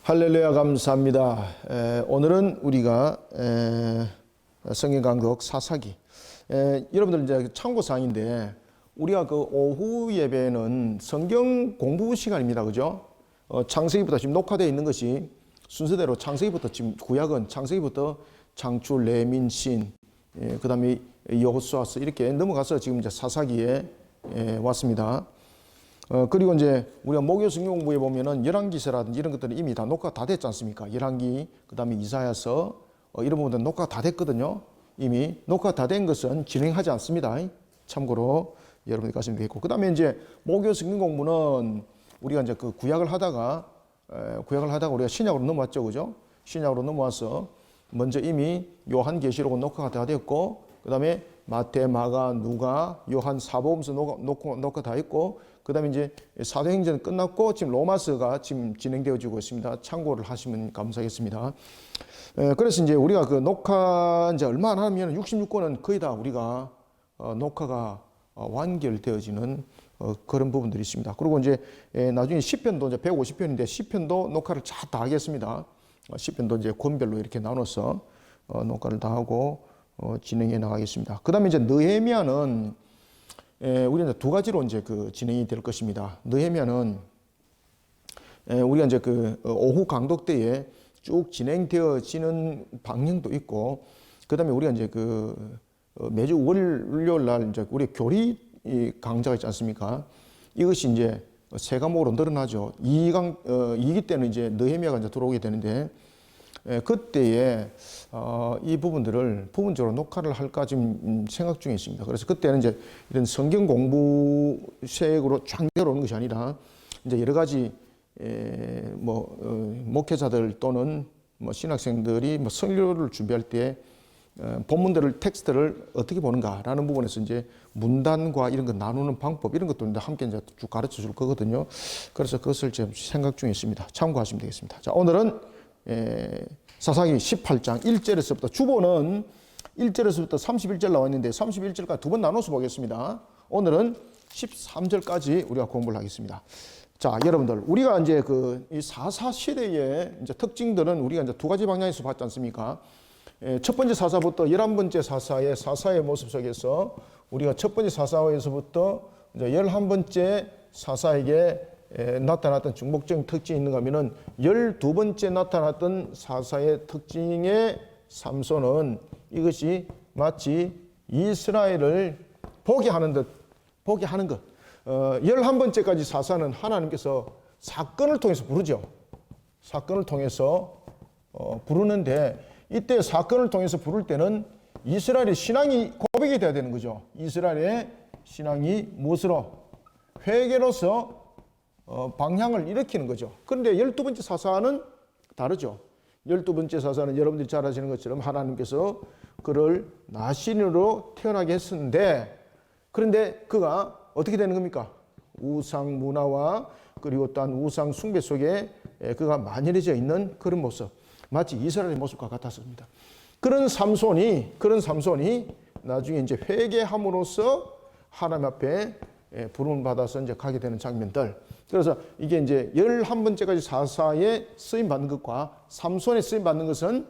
할렐루야 감사합니다. 오늘은 우리가 성경 강독 사사기. 여러분들 이제 참고사항인데 우리가 그 오후 예배는 성경 공부 시간입니다. 그죠? 창세기부터 지금 녹화되어 있는 것이 순서대로 창세기부터 지금 구약은 창세기부터 창출, 레민, 신, 그 다음에 여호수아서 이렇게 넘어가서 지금 이제 사사기에 왔습니다. 그리고 이제 우리가 목요 성경 공부에 보면은 열왕기서라든지 이런 것들은 이미 다 녹화 다 됐지 않습니까? 열왕기, 그 다음에 이사야서, 이런 부분들은 녹화 다 됐거든요. 이미 녹화 다 된 것은 진행하지 않습니다. 참고로 여러분이 가시면 되겠고. 그 다음에 이제 목요 성경 공부는 우리가 이제 그 구약을 하다가 우리가 신약으로 넘어왔죠. 그죠? 신약으로 넘어와서 먼저 이미 요한계시록은 녹화가 다 됐고, 그 다음에 마태, 마가, 누가, 요한, 사복음서 녹화 다 했고, 그 다음에 이제 사도행전 끝났고 지금 로마서가 지금 진행되어지고 있습니다. 참고를 하시면 감사하겠습니다. 그래서 이제 우리가 그 녹화 이제 얼마 안 하면 66권은 거의 다 우리가 녹화가 완결되어지는 그런 부분들이 있습니다. 그리고 이제 나중에 시편도 이제 150편인데 시편도 녹화를 다 하겠습니다. 시편도 이제 권별로 이렇게 나눠서 녹화를 다 하고 진행해 나가겠습니다. 그 다음에 이제 느헤미야는 우리는 두 가지로 이제 그 진행이 될 것입니다. 느헤미야는 우리가 이제 그 오후 강독 때에 쭉 진행되어지는 방향도 있고, 그 다음에 우리가 이제 그 매주 월요일 날 이제 우리 교리 강좌가 있지 않습니까? 이것이 이제 세 과목으로 늘어나죠. 2기 때는 이제 느헤미야가 이제 들어오게 되는데, 그때에 이 부분들을 부분적으로 녹화를 할까 지금 생각 중에 있습니다. 그래서 그때는 이제 이런 성경 공부식으로 쫙 내려오는 것이 아니라 이제 여러 가지 목회자들 또는 신학생들이 설교를 준비할 때 본문들을 텍스트를 어떻게 보는가라는 부분에서 이제 문단과 이런 거 나누는 방법 이런 것도 함께 이제 쭉 가르쳐 줄 거거든요. 그래서 그것을 지금 생각 중에 있습니다. 참고하시면 되겠습니다. 자, 오늘은 사사기 18장 1절에서부터 주보는 1절에서부터 31절 나와 있는데 31절까지 두 번 나눠서 보겠습니다. 오늘은 13절까지 우리가 공부를 하겠습니다. 자, 여러분들 우리가 이제 이 사사 시대의 이제 특징들은 우리가 이제 두 가지 방향에서 봤지 않습니까? 첫 번째 사사부터 11번째 사사의 모습 속에서 우리가 첫 번째 사사에서부터 이제 11번째 사사에게 나타났던 중복적인 특징이 있는가 하면은 12번째 나타났던 사사의 특징의 삼손은 이것이 마치 이스라엘을 보게 하는 것. 11번째까지 사사는 하나님께서 사건을 통해서 부르죠. 사건을 통해서 부르는데 이때 사건을 통해서 부를 때는 이스라엘의 신앙이 고백이 돼야 되는 거죠. 이스라엘의 신앙이 무엇으로? 회개로서 방향을 일으키는 거죠. 그런데 12번째 사사는 다르죠. 12번째 사사는 여러분들이 잘 아시는 것처럼 하나님께서 그를 나신으로 태어나게 했었는데, 그런데 그가 어떻게 되는 겁니까? 우상 문화와 그리고 또한 우상 숭배 속에 그가 만연해져 있는 그런 모습, 마치 이스라엘의 모습과 같았습니다. 그런 삼손이 나중에 이제 회개함으로써 하나님 앞에 부름을 받아서 이제 가게 되는 장면들. 그래서 이게 이제 11번째까지 사사에 쓰임 받는 것과 삼손에 쓰임 받는 것은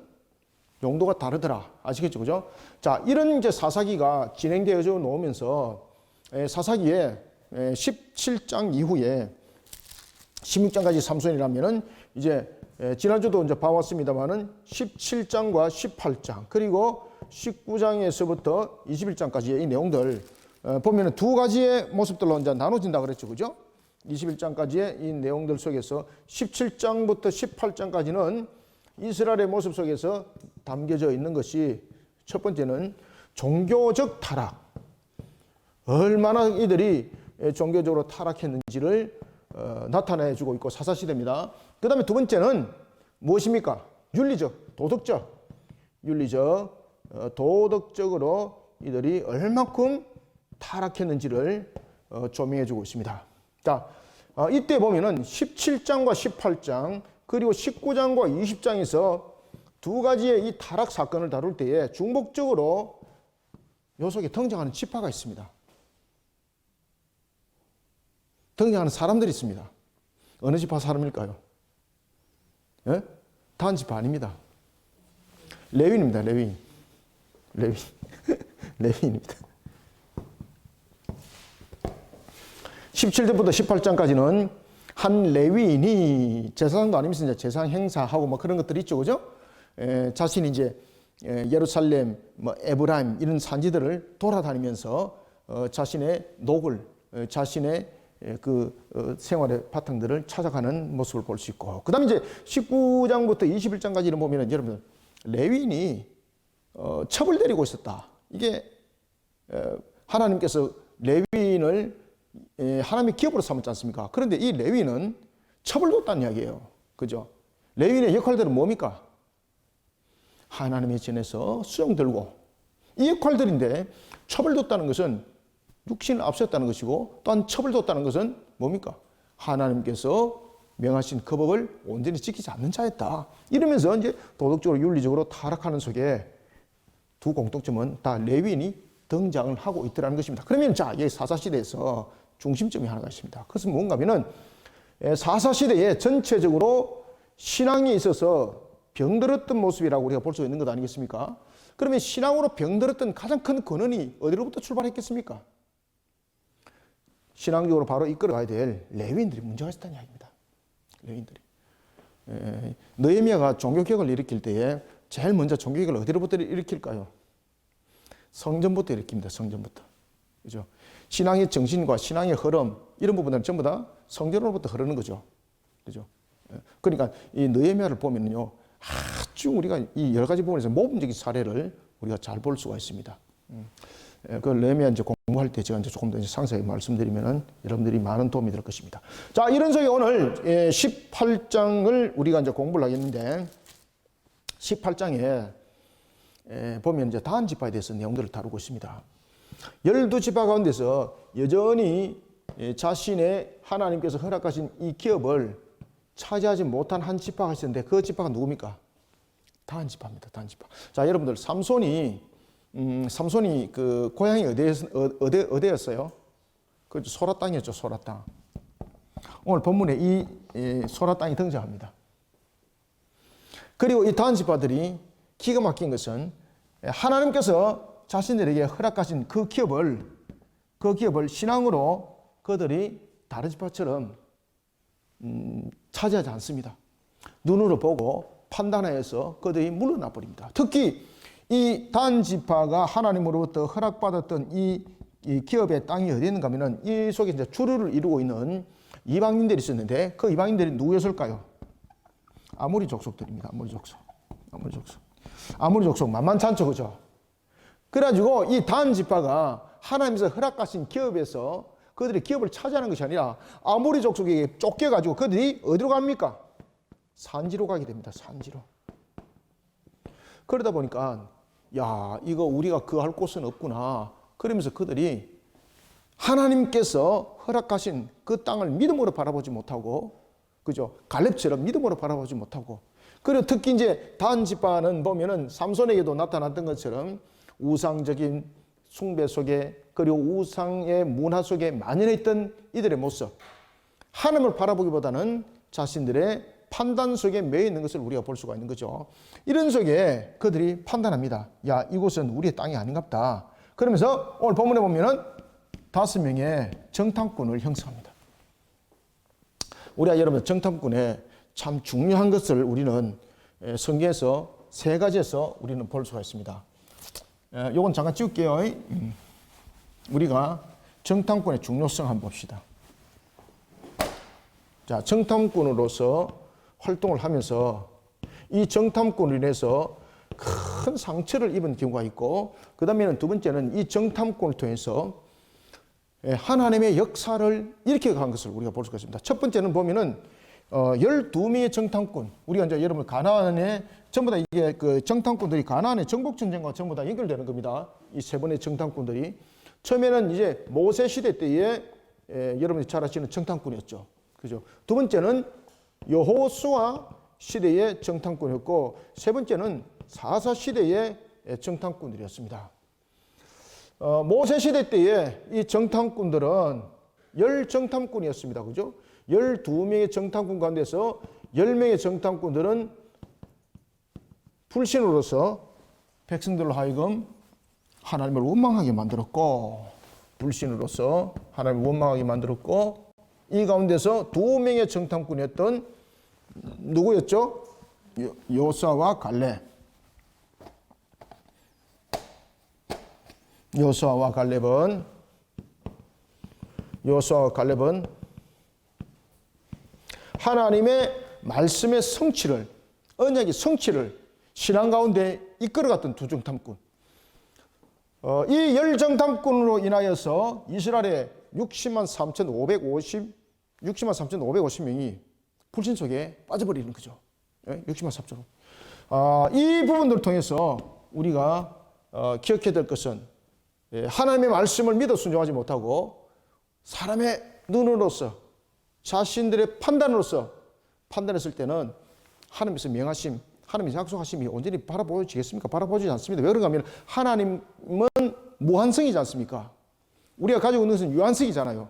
용도가 다르더라. 아시겠죠? 그죠? 자, 이런 이제 사사기가 진행되어져 놓으면서 사사기에 17장 이후에 16장까지 삼손이라면은 이제 지난주도 이제 봐왔습니다만은 17장과 18장 그리고 19장에서부터 21장까지의 이 내용들 보면은 두 가지의 모습들로 이제 나눠진다 그랬죠. 그죠? 21장까지의 이 내용들 속에서 17장부터 18장까지는 이스라엘의 모습 속에서 담겨져 있는 것이 첫 번째는 종교적 타락. 얼마나 이들이 종교적으로 타락했는지를 나타내주고 있고 사사시대입니다. 그 다음에 두 번째는 무엇입니까? 윤리적, 도덕적으로 이들이 얼마큼 타락했는지를 조명해주고 있습니다. 자, 이때 보면은 17장과 18장 그리고 19장과 20장에서 두 가지의 이 타락 사건을 다룰 때에 중복적으로 요 속에 등장하는 지파가 있습니다. 등장하는 사람들이 있습니다. 어느 지파 사람일까요? 예? 다한지파 아닙니다. 레위인입니다. 레위인. 레위인. 레위인입니다. 17절부터 18장까지는 한 레위인이 제사장도 아니면서 이제 제사장 행사하고 뭐 그런 것들이 있죠. 그죠? 자신이 이제 예루살렘, 뭐 에브라임 이런 산지들을 돌아다니면서 자신의 녹을, 자신의 생활의 바탕들을 찾아가는 모습을 볼 수 있고, 그 다음에 이제 19장부터 21장까지는 보면은 여러분, 레위인이 첩을 내리고 있었다. 이게 하나님께서 레위인을 하나님의 기업으로 삼았지 않습니까? 그런데 이 레위인은 첩을 뒀다는 이야기예요. 그죠? 레위인의 역할들은 뭡니까? 하나님의 전에서 수종 들고, 이 역할들인데 첩을 뒀다는 것은 육신을 앞섰다는 것이고, 또한 첩을 뒀다는 것은 뭡니까? 하나님께서 명하신 그 법을 온전히 지키지 않는 자였다. 이러면서 이제 도덕적으로 윤리적으로 타락하는 속에 두 공통점은 다 레위인이 등장을 하고 있더라는 것입니다. 그러면 자, 이 사사시대에서 중심점이 하나가 있습니다. 그것은 뭔가 하면은 사사시대에 전체적으로 신앙에 있어서 병들었던 모습이라고 우리가 볼 수 있는 것 아니겠습니까? 그러면 신앙으로 병들었던 가장 큰 근원이 어디로부터 출발했겠습니까? 신앙적으로 바로 이끌어가야 될 레위인들이 문제가 있었다는 이야기입니다. 레위인들이. 느헤미야가 종교개혁을 일으킬 때에 제일 먼저 종교개혁을 어디로부터 일으킬까요? 성전부터 일으킵니다. 성전부터. 그죠? 신앙의 정신과 신앙의 흐름, 이런 부분들은 전부 다 성전으로부터 흐르는 거죠. 그죠? 그러니까 이 느헤미야를 보면요, 아주 우리가 이 여러 가지 부분에서 모범적인 사례를 우리가 잘 볼 수가 있습니다. 그 느헤미야 이제 공부할 때 제가 이제 조금 더 상세히 말씀드리면은 여러분들이 많은 도움이 될 것입니다. 자, 이런 속에 오늘 18장을 우리가 이제 공부를 하겠는데, 18장에 보면 이제 다한 지파에 대해서 내용들을 다루고 있습니다. 12지파 가운데서 여전히 자신의 하나님께서 허락하신 이 기업을 차지하지 못한 한 지파가 있었는데, 그 지파가 누굽니까? 다한 지파입니다. 다한 지파. 자, 여러분들, 삼손이 그 고향이 어디였어요? 그 소라 땅이었죠. 소라 땅. 오늘 본문에 이 소라 땅이 등장합니다. 그리고 이 다한 지파들이 기가 막힌 것은 하나님께서 자신들에게 허락하신 그 기업을 신앙으로 그들이 다른 지파처럼 차지하지 않습니다. 눈으로 보고 판단하여서 그들이 물러나 버립니다. 특히 이 다한 지파가 하나님으로부터 허락받았던 이 기업의 땅이 어디 있는가 하면은 이 속에 이제 주류를 이루고 있는 이방인들이 있었는데, 그 이방인들이 누구였을까요? 아모리 족속들입니다. 아모리 족속 만만치 않죠, 그죠? 그래가지고 이 다한 지파가 하나님께서 허락하신 기업에서 그들이 기업을 차지하는 것이 아니라 아모리 족속에게 쫓겨가지고 그들이 어디로 갑니까? 산지로 가게 됩니다. 산지로. 그러다 보니까 야, 이거 우리가 할 곳은 없구나. 그러면서 그들이 하나님께서 허락하신 그 땅을 믿음으로 바라보지 못하고, 그죠? 갈렙처럼 믿음으로 바라보지 못하고, 그리고 특히 이제 다한 지파는 보면은 삼손에게도 나타났던 것처럼 우상적인 숭배 속에, 그리고 우상의 문화 속에 만연해 있던 이들의 모습, 하나님을 바라보기보다는 자신들의 판단 속에 매여 있는 것을 우리가 볼 수가 있는 거죠. 이런 속에 그들이 판단합니다. 야, 이곳은 우리의 땅이 아닌갑다. 그러면서 오늘 본문에 보면은 5명의 정탐꾼을 형성합니다. 우리가 여러분 정탐꾼의 참 중요한 것을 우리는 성경에서 3가지에서 우리는 볼 수가 있습니다. 요건 잠깐 찍을게요. 우리가 정탐꾼의 중요성 한번 봅시다. 자, 정탐꾼으로서 활동을 하면서 이 정탐꾼으로 인해서 큰 상처를 입은 경우가 있고, 그 다음에는 두 번째는 이 정탐꾼을 통해서 하나님의 역사를 일으켜간 것을 우리가 볼 수가 있습니다. 첫 번째는 보면은 12명의 정탐꾼, 우리가 이제 여러분 가나안에 전부 다 이게 그 정탐꾼들이 가나안의 정복전쟁과 전부 다 연결되는 겁니다. 이 3번의 정탐꾼들이 처음에는 이제 모세 시대 때에 여러분이 잘 아시는 정탐꾼이었죠. 그죠? 두 번째는 여호수아 시대의 정탐꾼이었고, 세 번째는 사사 시대의 정탐꾼들이었습니다. 모세 시대 때에 이 정탐꾼들은 10정탐꾼이었습니다. 그죠? 12명의 정탐꾼 가운데서 10명의 정탐꾼들은 불신으로서 백성들로 하여금 하나님을 원망하게 만들었고, 불신으로서 하나님을 원망하게 만들었고, 이 가운데서 2명의 정탐꾼이었던 누구였죠? 여호수아와 갈렙. 여호수아와 갈렙은 하나님의 말씀의 성취를, 언약의 성취를 신앙 가운데 이끌어갔던 두 정탐꾼. 이 열 정탐꾼으로 인하여서 이스라엘의 63만 3,550명이 불신 속에 빠져버리는 거죠. 63만 3천. 이 부분들을 통해서 우리가 기억해야 될 것은, 하나님의 말씀을 믿어 순종하지 못하고 사람의 눈으로서, 자신들의 판단으로서 판단했을 때는 하나님께서 명하심, 하나님의 약속하심이 온전히 바라보여지겠습니까? 바라보지 않습니다. 왜 그런가 하면 하나님은 무한성이지 않습니까? 우리가 가지고 있는 것은 유한성이잖아요.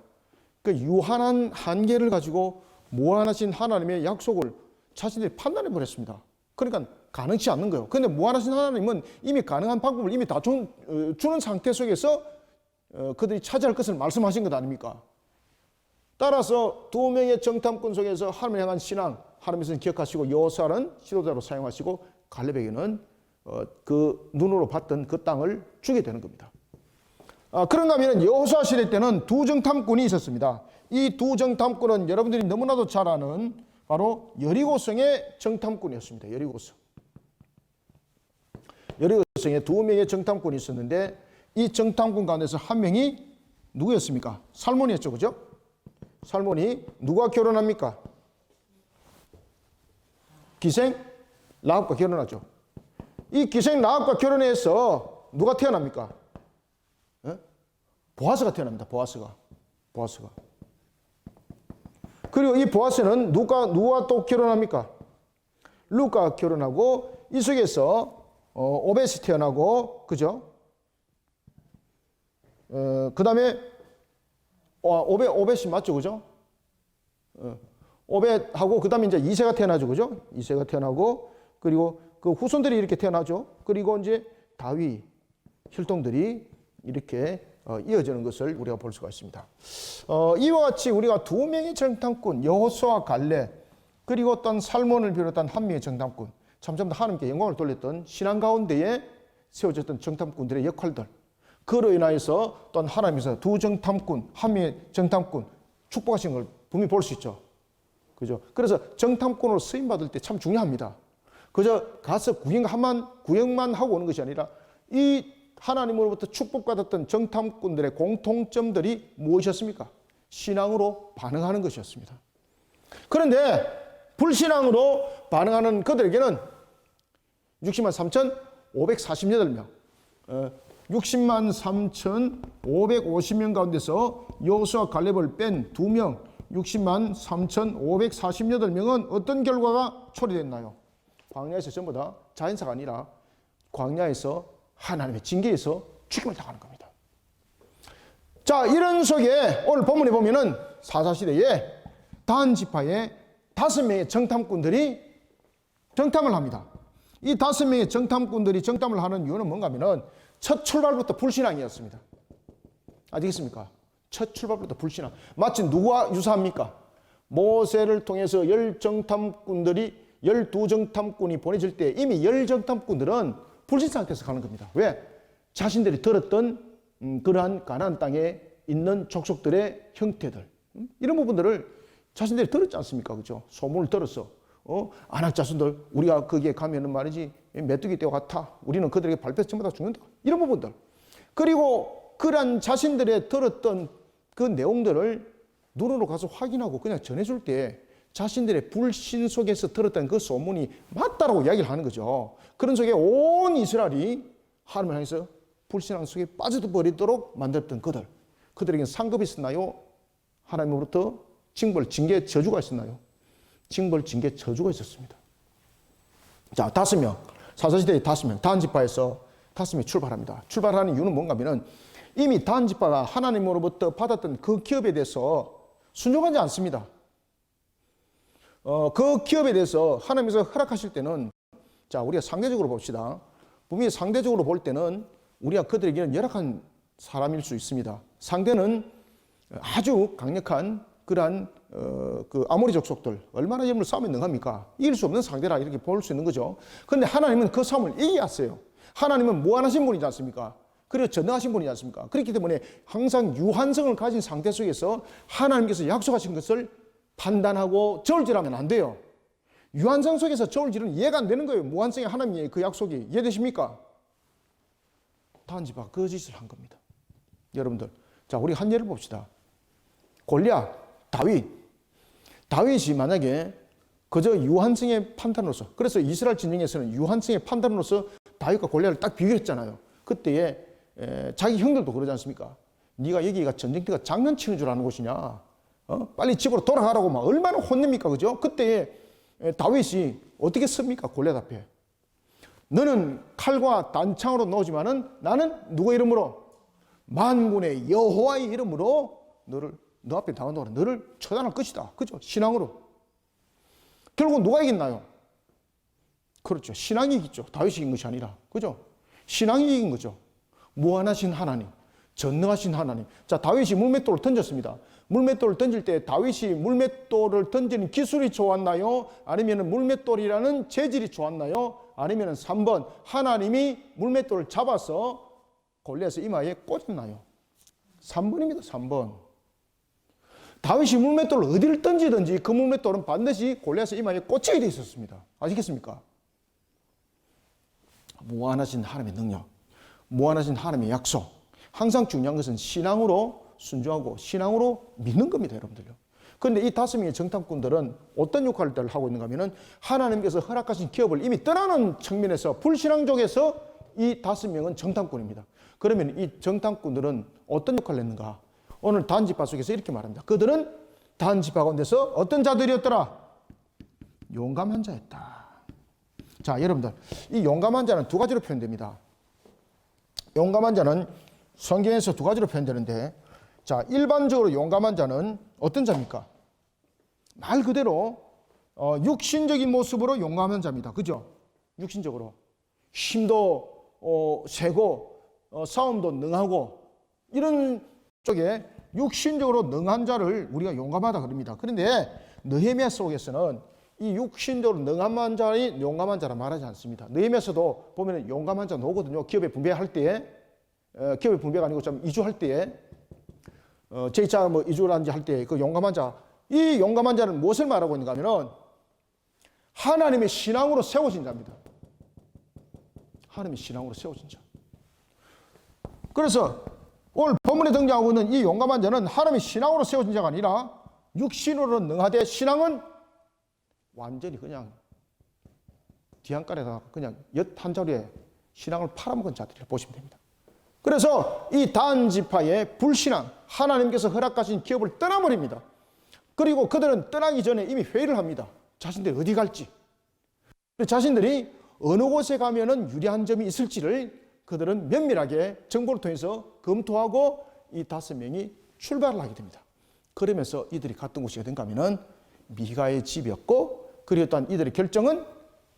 그 유한한 한계를 가지고 무한하신 하나님의 약속을 자신들이 판단해 버렸습니다. 그러니까 가능치 않는 거예요. 그런데 무한하신 하나님은 이미 가능한 방법을 이미 다 주는 상태 속에서 그들이 차지할 것을 말씀하신 것 아닙니까? 따라서 2명의 정탐꾼 속에서 하나님을 향한 신앙, 하나님께서는 기억하시고 여호수아는 지도자로 사용하시고 갈렙에게는 그 눈으로 봤던 그 땅을 주게 되는 겁니다. 그런가 하면 여호수아 시대 때는 2 정탐꾼이 있었습니다. 이 2 정탐꾼은 여러분들이 너무나도 잘 아는 바로 여리고성의 정탐꾼이었습니다. 여리고성에 2명의 정탐꾼이 있었는데, 이 정탐꾼 가운데서 한 명이 누구였습니까? 살몬이었죠, 그죠? 살몬이 누가 결혼합니까? 기생 라합과 결혼하죠. 이 기생 라합과 결혼해서 누가 태어납니까? 보아스가 태어납니다. 보아스가. 그리고 이 보아스는 누가 또 결혼합니까? 룻과 결혼하고, 이 속에서 오벳이 태어나고, 그죠? 그 다음에 오벳이 맞죠, 그죠? 오벳하고 그 다음에 이제 이새가 태어나죠, 그죠? 이새가 태어나고, 그리고 그 후손들이 이렇게 태어나죠. 그리고 이제 다윗 혈통들이 이렇게 이어지는 것을 우리가 볼 수가 있습니다. 이와 같이 우리가 2명의 정탐꾼, 여호수아와 갈렙, 그리고 어떤 살몬을 비롯한 1명의 정탐꾼, 점점 더 하나님께 영광을 돌렸던 신앙 가운데에 세워졌던 정탐꾼들의 역할들, 그로 인하여서 또한 하나님께서 2 정탐꾼, 1명의 정탐꾼 축복하신 걸 분명히 볼 수 있죠. 그죠? 그래서 정탐꾼으로 쓰임받을 때 참 중요합니다. 그저 가서 구경만 하고 오는 것이 아니라 이 하나님으로부터 축복받았던 정탐꾼들의 공통점들이 무엇이었습니까? 신앙으로 반응하는 것이었습니다. 그런데 불신앙으로 반응하는 그들에게는 60만 3,548명, 60만 3,550명 가운데서 여호수아 갈렙을 뺀 2명, 60만 3,548명은 어떤 결과가 초래됐나요? 광야에서 전부 다 자연사가 아니라 광야에서 하나님의 징계에서 죽임을 당하는 겁니다. 자, 이런 속에 오늘 본문에 보면은 사사시대에 단 지파의 5명의 정탐꾼들이 정탐을 합니다. 이 5명의 정탐꾼들이 정탐을 하는 이유는 뭔가 하면은 첫 출발부터 불신앙이었습니다. 아시겠습니까? 첫 출발부터 불신앙. 마치 누구와 유사합니까? 모세를 통해서 10 정탐꾼들이 12 정탐꾼이 보내질 때 이미 10 정탐꾼들은 불신 상태에서 가는 겁니다. 왜? 자신들이 들었던 그러한 가나안 땅에 있는 족속들의 형태들, 이런 부분들을 자신들이 들었지 않습니까? 그죠? 소문을 들었어. 아낙 자손들, 우리가 거기에 가면은 말이지 메뚜기 떼와 같아. 우리는 그들에게 밟혀서 전부 다 죽는다. 이런 부분들. 그리고 그러한 자신들의 들었던 그 내용들을 눈으로 가서 확인하고 그냥 전해줄 때 자신들의 불신 속에서 들었던 그 소문이 맞다라고 이야기를 하는 거죠. 그런 속에 온 이스라엘이 하나님을 향해서 불신앙 속에 빠져버리도록 만들었던 그들에게는 상급이 있었나요? 하나님으로부터 징벌, 징계, 저주가 있었나요? 징벌, 징계, 저주가 있었습니다. 자, 5명, 사사시대의 5명, 단 지파에서 5명이 출발합니다. 출발하는 이유는 뭔가 하면은 이미 단 지파가 하나님으로부터 받았던 그 기업에 대해서 순종하지 않습니다. 그 기업에 대해서 하나님께서 허락하실 때는 자, 우리가 상대적으로 봅시다. 분명히 상대적으로 볼 때는 우리가 그들에게는 열악한 사람일 수 있습니다. 상대는 아주 강력한 그러한 그 아모리 족속들 얼마나 여러분들 싸움에 능합니까? 이길 수 없는 상대라 이렇게 볼 수 있는 거죠. 그런데 하나님은 그 싸움을 이기셨어요. 하나님은 무한하신 분이지 않습니까? 그리고 전능하신 분이지 않습니까? 그렇기 때문에 항상 유한성을 가진 상태 속에서 하나님께서 약속하신 것을 판단하고 저울질하면 안 돼요. 유한성 속에서 저울질은 이해가 안 되는 거예요. 무한성의 하나님의 그 약속이 이해되십니까? 단지파 거짓을 한 겁니다. 여러분들, 자, 우리 한 예를 봅시다. 골리앗, 다윗이 만약에 그저 유한성의 판단으로서, 그래서 이스라엘 진영에서는 유한성의 판단으로서 다윗과 골리앗을 딱 비교했잖아요. 그때에 자기 형들도 그러지 않습니까? 네가 여기가 전쟁터가 장난치는 줄 아는 곳이냐? 빨리 집으로 돌아가라고 막 얼마나 혼냅니까? 그죠? 그때에 다윗이 어떻게 씁니까? 골리앗 앞에. 너는 칼과 단창으로 나오지만은 나는 누구 이름으로? 만군의 여호와의 이름으로 너 앞에 당한다고 너를 처단할 것이다. 그죠? 신앙으로. 결국 누가 이겼나요? 그렇죠. 신앙이 이겼죠. 다윗이 이긴 것이 아니라. 그죠? 신앙이 이긴 거죠. 무한하신 하나님, 전능하신 하나님. 자, 다윗이 물맷돌을 던졌습니다. 물맷돌을 던질 때 다윗이 물맷돌을 던지는 기술이 좋았나요? 아니면 물맷돌이라는 재질이 좋았나요? 아니면 3번 하나님이 물맷돌을 잡아서 골리앗의 이마에 꽂았나요? 3번입니다. 3번. 다윗이 물맷돌을 어디를 던지든지 그 물맷돌은 반드시 골리앗의 이마에 꽂히게 되어 있었습니다. 아시겠습니까? 무한하신 하나님의 능력, 무한하신 하나님의 약속. 항상 중요한 것은 신앙으로 순종하고 신앙으로 믿는 겁니다, 여러분들요. 그런데 이 5명의 정탐꾼들은 어떤 역할을 하고 있는가 하면은 하나님께서 허락하신 기업을 이미 떠나는 측면에서 불신앙적에서 이 5명은 정탐꾼입니다. 그러면 이 정탐꾼들은 어떤 역할을 했는가? 오늘 단지파 속에서 이렇게 말합니다. 그들은 단지파 가운데서 어떤 자들이었더라? 용감한 자였다. 자, 여러분들, 이 용감한 자는 두 가지로 표현됩니다. 용감한 자는 성경에서 두 가지로 표현되는데, 자, 일반적으로 용감한 자는 어떤 자입니까? 말 그대로 육신적인 모습으로 용감한 자입니다. 그죠? 육신적으로 힘도 세고 싸움도 능하고 이런 쪽에 육신적으로 능한 자를 우리가 용감하다 그럽니다. 그런데 느헤미야 속에서는 이 육신적으로 능한 자의 용감한 자라 말하지 않습니다. 느헤미야서도 보면 용감한 자 나오거든요. 기업에 분배할 때에, 기업의 분배가 아니고 좀 이주할 때에, 제2차 뭐 이주라든지 할 때 그 용감한 자, 이 용감한 자는 무엇을 말하고 있는가 하면은 하나님의 신앙으로 세워진 자입니다. 하나님의 신앙으로 세워진 자. 그래서 오늘 본문에 등장하고 있는 이 용감한 자는 하나님의 신앙으로 세워진 자가 아니라 육신으로 능하되 신앙은 완전히 그냥 뒤안가에다가 그냥 엿 한 자루에 신앙을 팔아먹은 자들이라 보시면 됩니다. 그래서 이 단지파의 불신앙, 하나님께서 허락하신 기업을 떠나버립니다. 그리고 그들은 떠나기 전에 이미 회의를 합니다. 자신들이 어디 갈지, 자신들이 어느 곳에 가면은 유리한 점이 있을지를 그들은 면밀하게 정보를 통해서 검토하고 이 5명이 출발을 하게 됩니다. 그러면서 이들이 갔던 곳이 어딘가 하면은 미가의 집이었고, 그리고 또한 이들의 결정은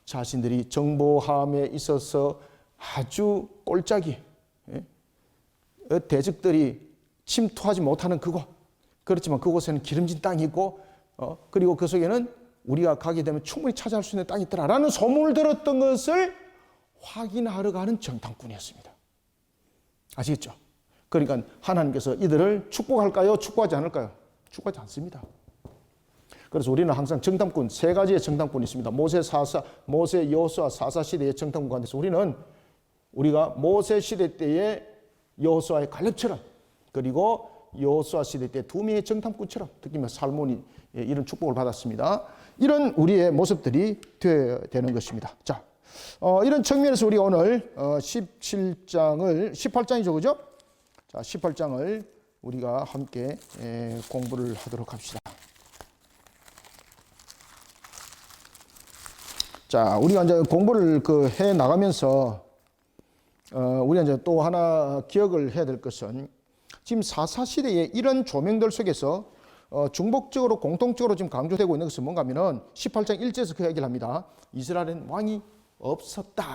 자신들이 정보함에 있어서 아주 꼴짝이, 대적들이 침투하지 못하는 그곳, 그렇지만 그곳에는 기름진 땅이 있고, 그리고 그 속에는 우리가 가게 되면 충분히 차지할 수 있는 땅이 있더라라는 소문을 들었던 것을 확인하러 가는 정탐꾼이었습니다. 아시겠죠? 그러니까 하나님께서 이들을 축복할까요? 축복하지 않을까요? 축복하지 않습니다. 그래서 우리는 항상 정탐꾼, 3가지의 정탐꾼이 있습니다. 모세, 여호수아, 사사 시대의 정탐꾼 가운데서 우리가 모세 시대 때의 여호수아의 갈렙처럼, 그리고 여호수아 시대 때 2명의 정탐꾼처럼, 특히 살몬이 이런 축복을 받았습니다. 이런 우리의 모습들이 되는 것입니다. 자, 이런 측면에서 우리 오늘 18장이죠, 그죠? 자, 18장을 우리가 함께 공부를 하도록 합시다. 자, 우리가 이제 공부를 해 나가면서 우리가 이제 또 하나 기억을 해야 될 것은 지금 사사시대의 이런 조명들 속에서 중복적으로 공통적으로 지금 강조되고 있는 것은 뭔가 하면은 18장 1절에서 그 얘기를 합니다. 이스라엘은 왕이 없었다.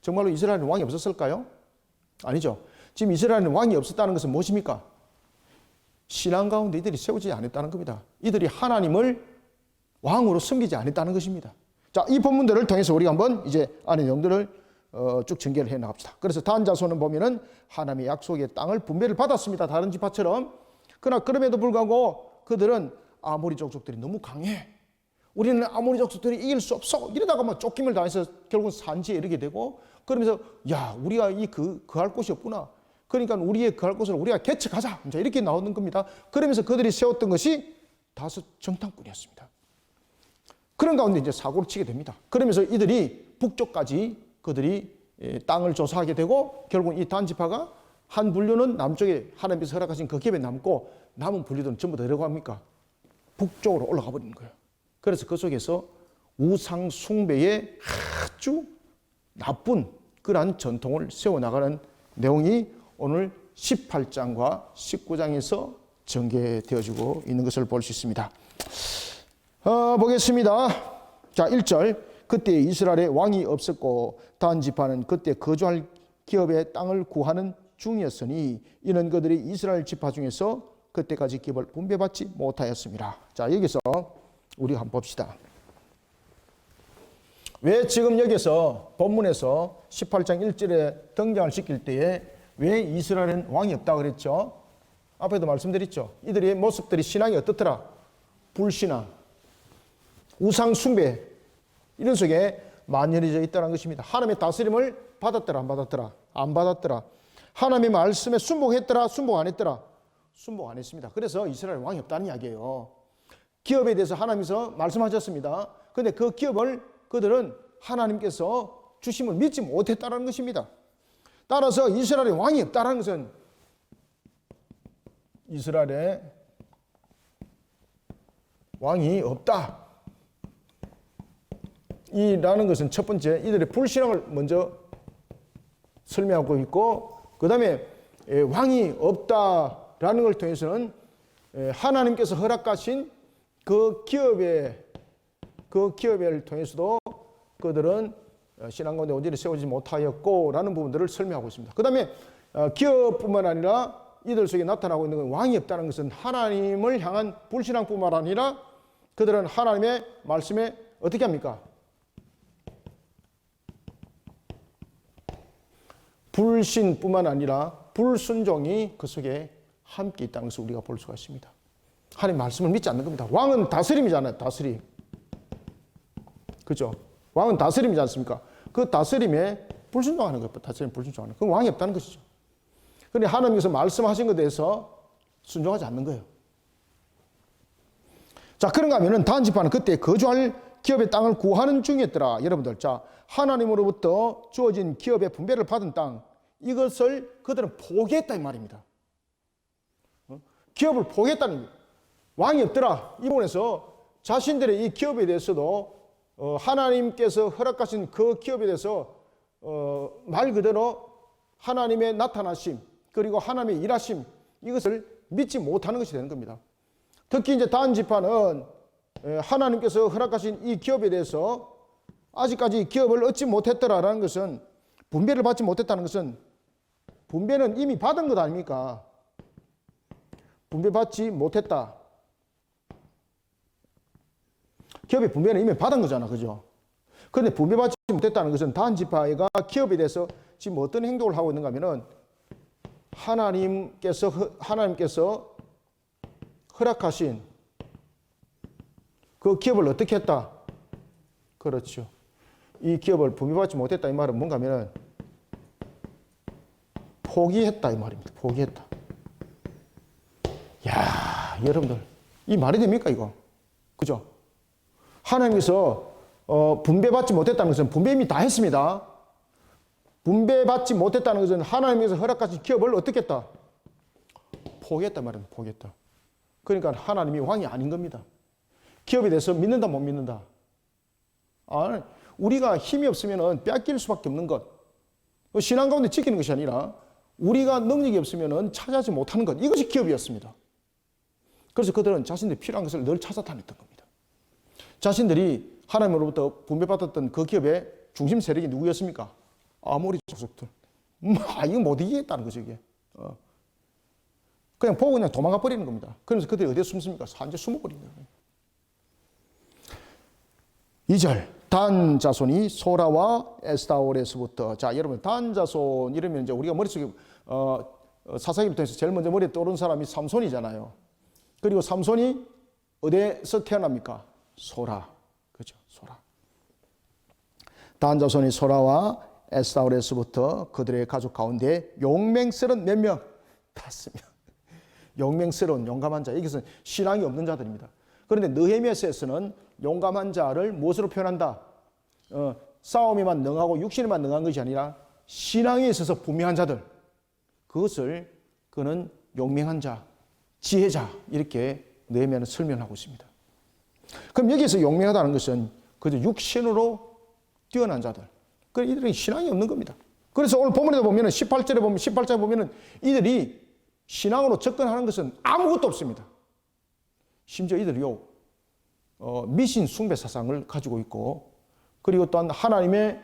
정말로 이스라엘은 왕이 없었을까요? 아니죠. 지금 이스라엘은 왕이 없었다는 것은 무엇입니까? 신앙 가운데 이들이 세우지 않았다는 겁니다. 이들이 하나님을 왕으로 섬기지 않았다는 것입니다. 자, 이 본문들을 통해서 우리가 한번 이제 안의 내용들을 쭉 전개를 해 나갑시다. 그래서 단 자손은 보면은 하나님의 약속의 땅을 분배를 받았습니다. 다른 지파처럼. 그러나 그럼에도 불구하고 그들은 아모리 족속들이 너무 강해. 우리는 아모리 족속들이 이길 수 없어. 이러다가 막 쫓김을 당해서 결국은 산지에 이르게 되고, 그러면서 야, 우리가 그할 곳이 없구나. 그러니까 우리의 그할 곳을 우리가 개척하자. 이렇게 나오는 겁니다. 그러면서 그들이 세웠던 것이 다섯 정탐꾼이었습니다. 그런 가운데 이제 사고를 치게 됩니다. 그러면서 이들이 북쪽까지 그들이 땅을 조사하게 되고, 결국 이 단지파가 한 분류는 남쪽에 하나님께서 허락하신 그 기업에 남고, 남은 분류들은 전부 다 어디로 갑니까? 북쪽으로 올라가 버리는 거예요. 그래서 그 속에서 우상 숭배의 아주 나쁜 그러한 전통을 세워나가는 내용이 오늘 18장과 19장에서 전개되어지고 있는 것을 볼 수 있습니다. 보겠습니다. 자, 1절. 그때 이스라엘에 왕이 없었고 단 지파는 그때 거주할 기업의 땅을 구하는 중이었으니 이는 그들이 이스라엘 지파 중에서 그때까지 기업을 분배받지 못하였습니다. 자, 여기서 우리가 한번 봅시다. 왜 지금 여기서 본문에서 18장 1절에 등장을 시킬 때에 왜 이스라엘은 왕이 없다 그랬죠? 앞에도 말씀드렸죠. 이들의 모습들이 신앙이 어떻더라? 불신앙, 우상 숭배 이런 속에 만연해져 있다는 것입니다. 하나님의 다스림을 받았더라 안 받았더라? 안 받았더라. 하나님의 말씀에 순복했더라 순복 안 했더라? 순복 안 했습니다. 그래서 이스라엘 왕이 없다는 이야기예요. 기업에 대해서 하나님께서 말씀하셨습니다. 그런데 그 기업을 그들은 하나님께서 주심을 믿지 못했다는 것입니다. 따라서 이스라엘에 왕이 없다는 것은 이스라엘에 왕이 없다 이라는 것은 첫 번째 이들의 불신앙을 먼저 설명하고 있고, 그 다음에 왕이 없다라는 걸 통해서는 하나님께서 허락하신 그 기업을 통해서도 그들은 신앙 가운데 온전히 세우지 못하였고 라는 부분들을 설명하고 있습니다. 그 다음에 기업뿐만 아니라 이들 속에 나타나고 있는 건 왕이 없다는 것은 하나님을 향한 불신앙뿐만 아니라 그들은 하나님의 말씀에 어떻게 합니까? 불신뿐만 아니라 불순종이 그 속에 함께 있다는 것을 우리가 볼 수가 있습니다. 하나님 말씀을 믿지 않는 겁니다. 왕은 다스림이잖아요. 다스림. 그죠? 왕은 다스림이지 않습니까? 그 다스림에 불순종하는 거예요. 다스림 불순종하는 거예요. 그건 왕이 없다는 것이죠. 그런데 하나님께서 말씀하신 것에 대해서 순종하지 않는 거예요. 자, 그런가 하면은 단지파는 그때 거주할 기업의 땅을 구하는 중이었더라. 여러분들, 자, 하나님으로부터 주어진 기업의 분배를 받은 땅, 이것을 그들은 포기했다 이 말입니다. 기업을 포기했다는 거예요. 왕이 없더라. 이 부분에서 자신들의 이 기업에 대해서도 하나님께서 허락하신 그 기업에 대해서 말 그대로 하나님의 나타나심 그리고 하나님의 일하심 이것을 믿지 못하는 것이 되는 겁니다. 특히 이제 단 지파는 하나님께서 허락하신 이 기업에 대해서 아직까지 기업을 얻지 못했더라라는 것은 분배를 받지 못했다는 것은 분배는 이미 받은 것 아닙니까? 분배받지 못했다. 기업의 분배는 이미 받은 거잖아. 그죠? 그런데 분배받지 못했다는 것은 단 지파가 기업에 대해서 지금 어떤 행동을 하고 있는가 하면은 하나님께서 허락하신 그 기업을 어떻게 했다? 그렇죠. 이 기업을 분배받지 못했다 이 말은 뭔가 하면은 포기했다 이 말입니다. 포기했다. 야, 여러분들 이 말이 됩니까 이거? 그죠? 하나님께서 분배받지 못했다는 것은 분배 이미 다 했습니다. 분배받지 못했다는 것은 하나님께서 허락하신 기업을 어떻게 했다? 포기했단 말입니다. 포기했다. 그러니까 하나님이 왕이 아닌 겁니다. 기업에 대해서 믿는다 못 믿는다? 우리가 힘이 없으면 뺏길 수밖에 없는 것. 신앙 가운데 지키는 것이 아니라 우리가 능력이 없으면 차지하지 못하는 것. 이것이 기업이었습니다. 그래서 그들은 자신들이 필요한 것을 늘 찾아다녔던 겁니다. 자신들이 하나님으로부터 분배받았던 그 기업의 중심 세력이 누구였습니까? 아모리 족속들. 이거 못 이기겠다는 거죠, 이게. 그냥 보고 그냥 도망가 버리는 겁니다. 그러면서 그들이 어디에 숨습니까? 산지에 숨어버린 거예요. 2절. 단 자손이 소라와 에스타올에서부터. 자, 여러분, 단 자손 이러면 이제 우리가 머릿속에, 사사기부터 해서 제일 먼저 머리에 떠오르는 사람이 삼손이잖아요. 그리고 삼손이 어디에서 태어납니까? 소라. 그죠? 소라. 단 자손이 소라와 에스타올에서부터 그들의 가족 가운데 용맹스러운 몇 명? 5명. 용맹스러운 용감한 자. 여기서는 신앙이 없는 자들입니다. 그런데 느헤미야서에서는 용감한 자를 무엇으로 표현한다? 싸움에만 능하고 육신에만 능한 것이 아니라 신앙에 있어서 분명한 자들. 그것을 그는 용맹한 자, 지혜자 이렇게 느헤미야는 설명하고 있습니다. 그럼 여기서 용맹하다는 것은 그저 육신으로 뛰어난 자들. 이들이 신앙이 없는 겁니다. 그래서 오늘 본문에 보면 18절에 보면 이들이 신앙으로 접근하는 것은 아무것도 없습니다. 심지어 이들이요, 미신 숭배 사상을 가지고 있고, 그리고 또한 하나님의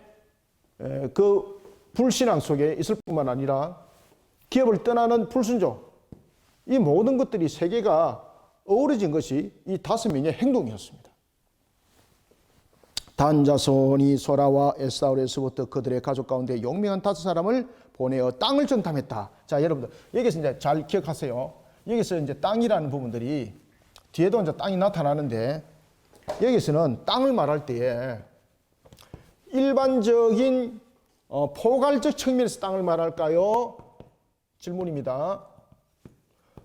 그 불신앙 속에 있을 뿐만 아니라 기업을 떠나는 불순종, 이 모든 것들이 세 개가 어우러진 것이 이 5명의 행동이었습니다. 단 자손이 소라와 에스타올에서부터 그들의 가족 가운데 용맹한 5사람을 보내어 땅을 정탐했다. 자, 여러분들 여기서 이제 잘 기억하세요. 여기서 이제 땅이라는 부분들이 뒤에도 이제 땅이 나타나는데, 여기서는 땅을 말할 때에 일반적인 포괄적 측면에서 땅을 말할까요? 질문입니다.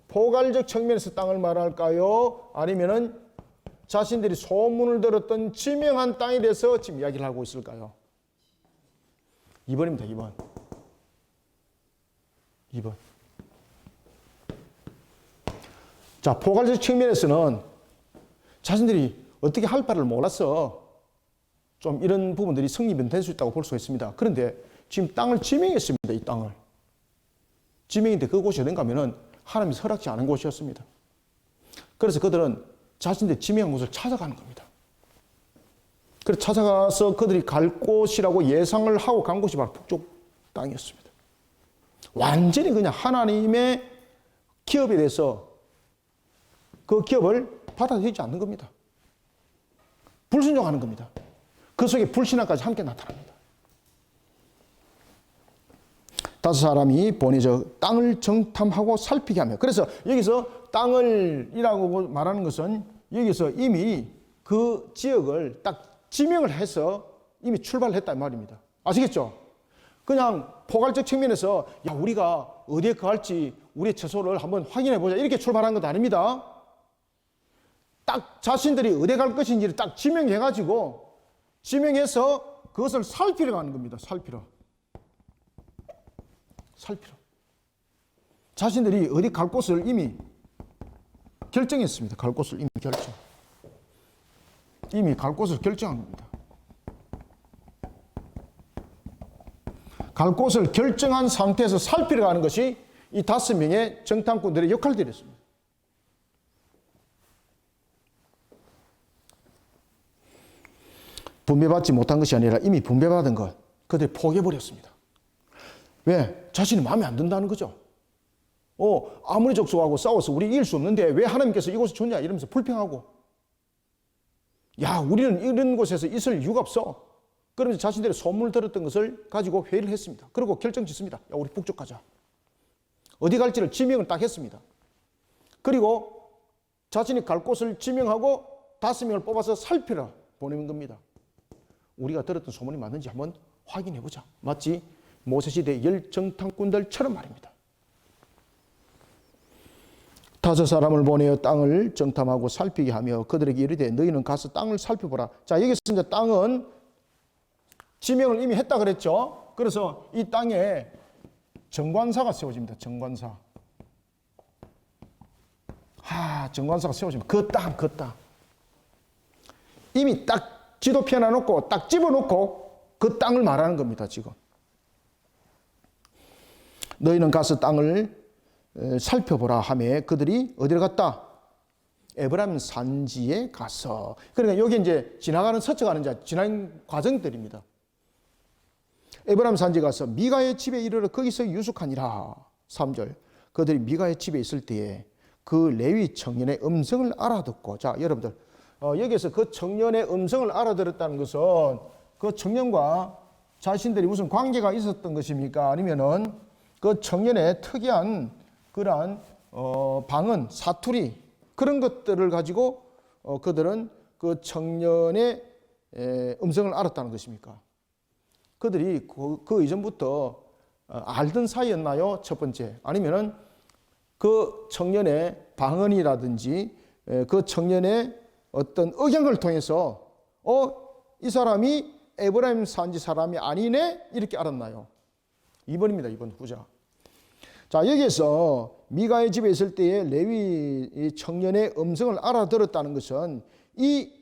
포괄적 측면에서 땅을 말할까요? 아니면은 자신들이 소문을 들었던 지명한 땅에 대해서 지금 이야기를 하고 있을까요? 2번입니다. 2번. 자, 포괄적 측면에서는 자신들이 어떻게 할 바를 몰라서 좀 이런 부분들이 성립은 될 수 있다고 볼 수 있습니다. 그런데 지금 땅을 지명했습니다. 이 땅을. 지명인데 그곳이 어딘가 하면은 하나님이 허락지 않은 곳이었습니다. 그래서 그들은 자신들이 지명한 곳을 찾아가는 겁니다. 그래서 찾아가서 그들이 갈 곳이라고 예상을 하고 간 곳이 바로 북쪽 땅이었습니다. 완전히 그냥 하나님의 기업에 대해서 그 기업을 받아들이지 않는 겁니다. 불순종하는 겁니다. 그 속에 불신앙까지 함께 나타납니다. 5사람이 보내져 땅을 정탐하고 살피게 하며, 그래서 여기서 땅을이라고 말하는 것은 여기서 이미 그 지역을 딱 지명을 해서 이미 출발을 했단 말입니다. 아시겠죠? 그냥 포괄적 측면에서 야, 우리가 어디에 거할지 우리의 처소를 한번 확인해 보자 이렇게 출발한 것 아닙니다. 딱 자신들이 어디에 갈 것인지를 딱 지명해가지고 지명해서 그것을 살피러 가는 겁니다. 살피러. 자신들이 어디 갈 곳을 이미 결정했습니다. 갈 곳을 이미 갈 곳을 결정한 겁니다. 갈 곳을 결정한 상태에서 살피러 가는 것이 이 5명의 정탐꾼들의 역할들이었습니다. 분배받지 못한 것이 아니라 이미 분배받은 것, 그들이 포기해버렸습니다. 왜? 자신이 마음에 안 든다는 거죠. 아무리 족속하고 싸워서 우리 이길 수 없는데 왜 하나님께서 이곳에 줬냐 이러면서 불평하고, 야, 우리는 이런 곳에서 있을 이유가 없어. 그러면서 자신들의 소문을 들었던 것을 가지고 회의를 했습니다. 그리고 결정 짓습니다. 야, 우리 북쪽 가자. 어디 갈지를 지명을 딱 했습니다. 그리고 자신이 갈 곳을 지명하고 5명을 뽑아서 살피러 보내는 겁니다. 우리가 들었던 소문이 맞는지 한번 확인해 보자. 마치 모세시대 열정탐꾼들처럼 말입니다. 5사람을 보내어 땅을 정탐하고 살피게 하며 그들에게 이르되 너희는 가서 땅을 살펴보라. 자, 여기서 이제 땅은 지명을 이미 했다 그랬죠. 그래서 이 땅에 정관사가 세워집니다. 정관사. 정관사가 세워집니다. 그 땅. 이미 딱 지도 펴놔놓고 딱 집어놓고 그 땅을 말하는 겁니다. 지금. 너희는 가서 땅을 살펴보라 하며 그들이 어디를 갔다? 에브라임 산지에 가서. 그러니까 여기 이제 지나가는 스쳐가는 자 지난 과정들입니다. 에브라임 산지에 가서 미가의 집에 이르러 거기서 유숙하니라. 3절. 그들이 미가의 집에 있을 때에 그 레위 청년의 음성을 알아듣고. 자, 여러분들 여기에서 그 청년의 음성을 알아들었다는 것은 그 청년과 자신들이 무슨 관계가 있었던 것입니까? 아니면은 그 청년의 특이한 그러한 방언, 사투리 그런 것들을 가지고 그들은 그 청년의 음성을 알았다는 것입니까? 그들이 그 이전부터 알던 사이였나요? 첫 번째. 아니면은 그 청년의 방언이라든지 그 청년의 어떤 의견을 통해서 이 사람이 에브라임 산지 사람이 아니네 이렇게 알았나요? 2번입니다. 2번 후자. 자, 여기에서 미가의 집에 있을 때에 레위 청년의 음성을 알아들었다는 것은 이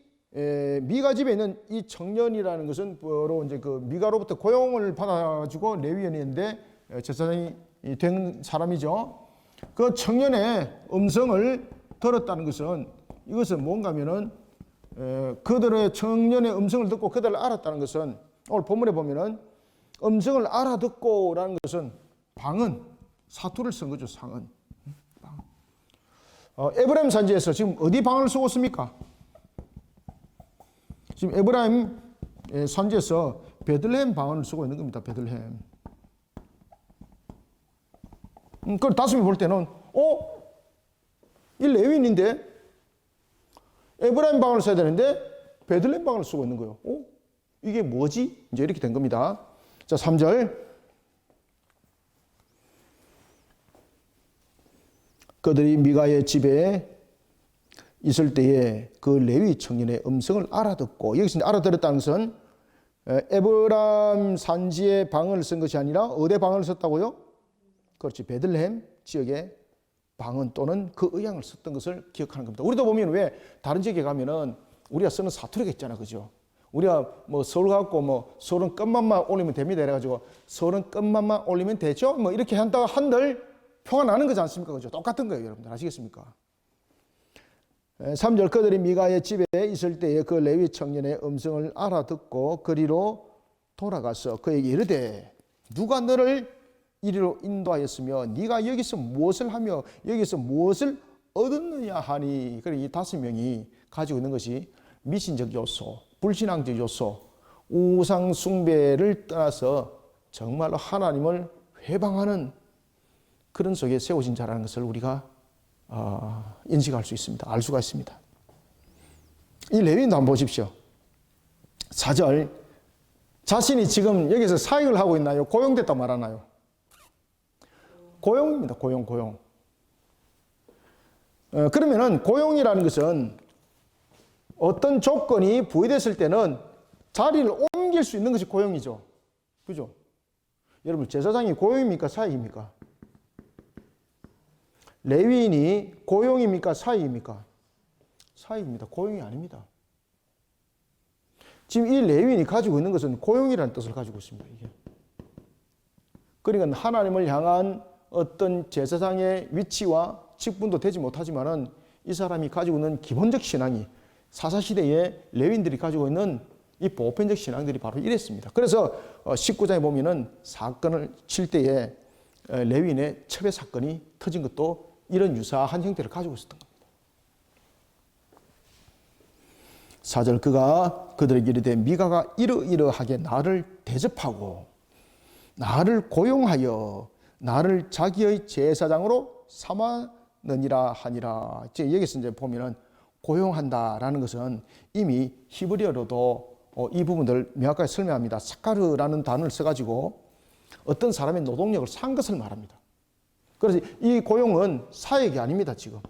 미가 집에 있는 이 청년이라는 것은 바로 이제 그 미가로부터 고용을 받아가지고 레위인인데 제사장이 된 사람이죠. 그 청년의 음성을 들었다는 것은 이것은 뭔가면은 그들의 청년의 음성을 듣고 그들을 알았다는 것은 오늘 본문에 보면은 음성을 알아듣고라는 것은 방언, 사투를 쓴 거죠. 상언. 에브라임 산지에서 지금 어디 방언을 쓰고 있습니까? 지금 에브라임 산지에서 베들레헴 방언을 쓰고 있는 겁니다. 베들레헴. 그걸 다스미 볼 때는 이 레위인인데 에브라임 방언을 써야 되는데 베들레헴 방언을 쓰고 있는 거예요. 이게 뭐지? 이제 이렇게 된 겁니다. 자, 3절. 그들이 미가의 집에 있을 때에 그 레위 청년의 음성을 알아듣고, 여기서 알아들었다는 것은 에브라임 산지의 방언을 쓴 것이 아니라 어디 방언을 썼다고요? 그렇지, 베들레헴 지역의 방언 또는 그 의향을 썼던 것을 기억하는 겁니다. 우리도 보면 왜 다른 지역에 가면은 우리가 쓰는 사투리가 있잖아, 그죠? 우리가 뭐 서울 갖고 뭐 서울은 끝만만 올리면 됩니다 이래가지고 서울은 끝만만 올리면 되죠? 뭐 이렇게 한다고 한들 표가 나는 거지 않습니까? 그죠? 똑같은 거예요, 여러분들 아시겠습니까? 3절. 그들이 미가의 집에 있을 때에 그 레위 청년의 음성을 알아듣고 그리로 돌아가서 그에게 이르되 누가 너를 이리로 인도하였으며 네가 여기서 무엇을 하며 여기서 무엇을 얻었느냐 하니. 그래, 이 5명이 가지고 있는 것이 미신적 요소, 불신앙적 요소, 우상 숭배를 떠나서 정말로 하나님을 회방하는 그런 속에 세워진 자라는 것을 우리가 인식할 수 있습니다. 알 수가 있습니다. 이 레위인도 한번 보십시오. 4절. 자신이 지금 여기서 사역을 하고 있나요? 고용됐다 말하나요? 고용입니다. 고용. 그러면은 고용이라는 것은 어떤 조건이 부여됐을 때는 자리를 옮길 수 있는 것이 고용이죠. 그죠? 여러분, 제사장이 고용입니까? 사역입니까? 레위인이 고용입니까? 사역입니까? 사역입니다. 고용이 아닙니다. 지금 이 레위인이 가지고 있는 것은 고용이라는 뜻을 가지고 있습니다. 이게. 그러니까 하나님을 향한 어떤 제사장의 위치와 직분도 되지 못하지만은 이 사람이 가지고 있는 기본적 신앙이 사사시대에 레위인들이 가지고 있는 이 보편적 신앙들이 바로 이랬습니다. 그래서 19장에 보면은 사건을 칠 때에 레위인의 첩의 사건이 터진 것도 이런 유사한 형태를 가지고 있었던 겁니다. 4절. 그가 그들에게 이르되 미가가 이러이러하게 나를 대접하고 나를 고용하여 나를 자기의 제사장으로 삼았느니라 하니라. 여기서 이제 보면은 고용한다라는 것은 이미 히브리어로도 이 부분들 명확하게 설명합니다. 사카르라는 단어를 써가지고 어떤 사람의 노동력을 산 것을 말합니다. 그래서 이 고용은 사역이 아닙니다, 지금.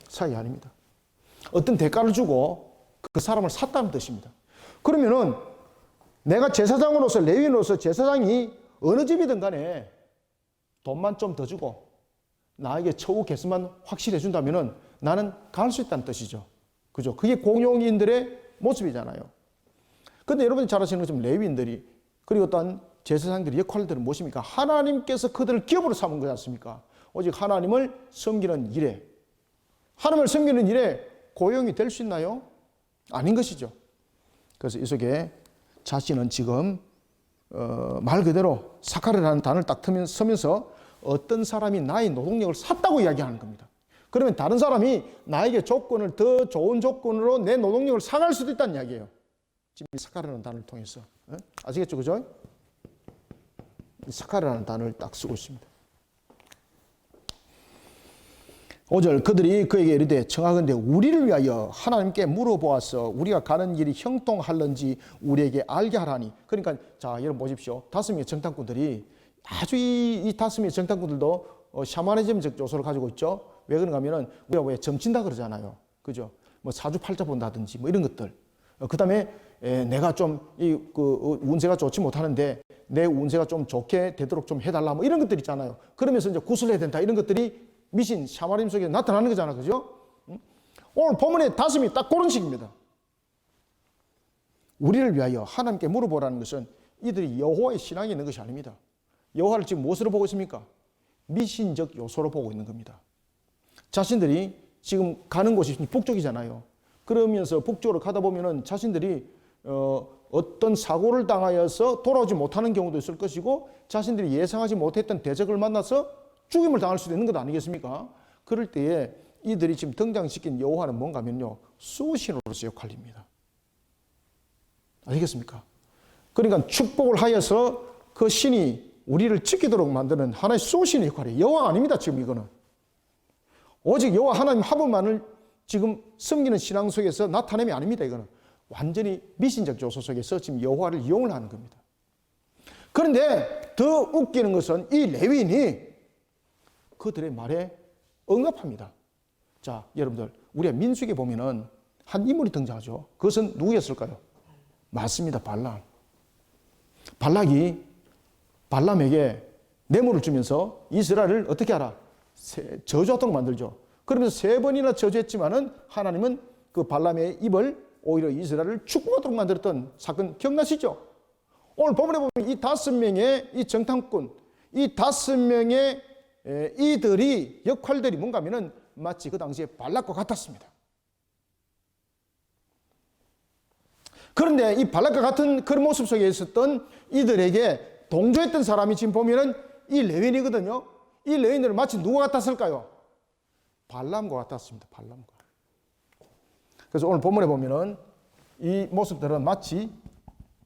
사역이 아닙니다. 어떤 대가를 주고 그 사람을 샀다는 뜻입니다. 그러면은 내가 제사장으로서, 레위인으로서 제사장이 어느 집이든 간에 돈만 좀 더 주고 나에게 처우 개수만 확실히 해준다면은 나는 갈 수 있다는 뜻이죠. 그죠? 그게 공용인들의 모습이잖아요. 근데 여러분이 잘 아시는 것처럼 레위인들이 그리고 또한 제사장들의 역할들은 무엇입니까? 하나님께서 그들을 기업으로 삼은 거지 않습니까? 오직 하나님을 섬기는 일에 하나님을 섬기는 일에 고용이 될 수 있나요? 아닌 것이죠. 그래서 이 속에 자신은 지금 말 그대로 사카르라는 단어를 딱 쓰면서 어떤 사람이 나의 노동력을 샀다고 이야기하는 겁니다. 그러면 다른 사람이 나에게 조건을 더 좋은 조건으로 내 노동력을 사갈 수도 있다는 이야기예요. 지금 이 사카르라는 단어를 통해서. 아시겠죠? 그죠? 사카르라는 단어를 딱 쓰고 있습니다. 5절 그들이 그에게 이르되 청하건대 우리를 위하여 하나님께 물어보아서 우리가 가는 길이 형통할는지 우리에게 알게 하라니. 그러니까 자 여러분 보십시오. 5명의 정탐꾼들이 아주 이 5명의 정탐꾼들도 샤머니즘적 요소를 가지고 있죠. 왜 그런가 하면은 우리가 왜 점친다 그러잖아요. 그죠? 뭐 사주팔자 본다든지 뭐 이런 것들. 그 다음에 내가 좀 운세가 좋지 못하는데 내 운세가 좀 좋게 되도록 좀 해달라 뭐 이런 것들 있잖아요. 그러면서 이제 구슬해야 된다 이런 것들이 미신 샤머니즘 속에 나타나는 거잖아. 그죠? 오늘 본문의 5명이 딱 그런 식입니다. 우리를 위하여 하나님께 물어보라는 것은 이들이 여호와의 신앙이 있는 것이 아닙니다. 여호와를 지금 무엇으로 보고 있습니까? 미신적 요소로 보고 있는 겁니다. 자신들이 지금 가는 곳이 북쪽이잖아요. 그러면서 북쪽으로 가다 보면은 자신들이 어떤 사고를 당하여서 돌아오지 못하는 경우도 있을 것이고 자신들이 예상하지 못했던 대적을 만나서 죽임을 당할 수도 있는 것 아니겠습니까? 그럴 때에 이들이 지금 등장시킨 여호와는 뭔가 하면요. 수신으로서 역할입니다. 아시겠습니까? 그러니까 축복을 하여서 그 신이 우리를 지키도록 만드는 하나의 수신의 역할이에요. 여호와 아닙니다. 지금 이거는. 오직 여호와 하나님 한 분만을 지금 섬기는 신앙 속에서 나타냄이 아닙니다. 이거는. 완전히 미신적 요소 속에서 지금 여호와를 이용을 하는 겁니다. 그런데 더 웃기는 것은 이 레위인이 그들의 말에 응답합니다. 자, 여러분들, 우리가 민수기에 보면은 한 인물이 등장하죠. 그것은 누구였을까요? 맞습니다. 발람. 발락이 발람에게 뇌물을 주면서 이스라엘을 어떻게 하라? 저주하도록 만들죠. 그러면서 3번이나 저주했지만은 하나님은 그 발람의 입을 오히려 이스라엘을 축복하도록 만들었던 사건 기억나시죠? 오늘 본문에 보면 이 5명의 이 정탐꾼, 이 5명의 이들이 역할들이 뭔가 하면은 마치 그 당시에 발락과 같았습니다. 그런데 이 발락과 같은 그런 모습 속에 있었던 이들에게 동조했던 사람이 지금 보면은 이 레위인이거든요. 이 레위인들은 마치 누가 같았을까요? 발람과 같았습니다. 발람과. 그래서 오늘 본문에 보면은 이 모습들은 마치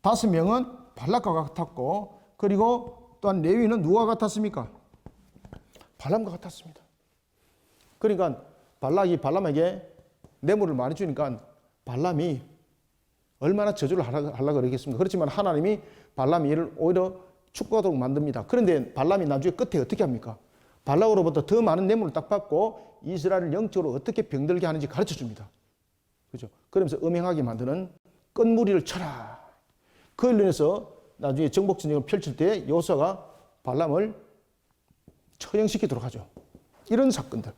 5명은 발락과 같았고 그리고 또한 레위인은 누가 같았습니까? 발람과 같았습니다. 그러니까 발락이 발람에게 뇌물을 많이 주니까 발람이 얼마나 저주를 하려고 그러겠습니까? 그렇지만 하나님이 발람이 이를 오히려 축복하도록 만듭니다. 그런데 발람이 나중에 끝에 어떻게 합니까? 발락으로부터 더 많은 뇌물을 딱 받고 이스라엘을 영적으로 어떻게 병들게 하는지 가르쳐 줍니다. 그죠? 그러면서 음행하게 만드는 끈무리를 쳐라. 그걸로 인해서 나중에 정복전쟁을 펼칠 때 여호수아가 발람을 처형시키도록 하죠. 이런 사건들.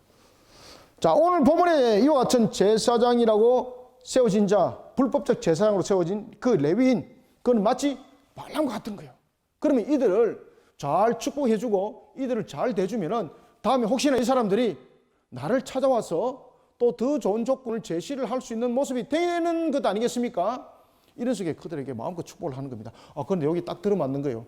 자, 오늘 본문에 이와 같은 제사장이라고 세워진 자, 불법적 제사장으로 세워진 그 레위인, 그건 마치 발람과 같은 거예요. 그러면 이들을 잘 축복해주고 이들을 잘 대주면은 다음에 혹시나 이 사람들이 나를 찾아와서 또 더 좋은 조건을 제시를 할 수 있는 모습이 되는 것 아니겠습니까? 이런 식의 그들에게 마음껏 축복을 하는 겁니다. 그런데 여기 딱 들어맞는 거예요.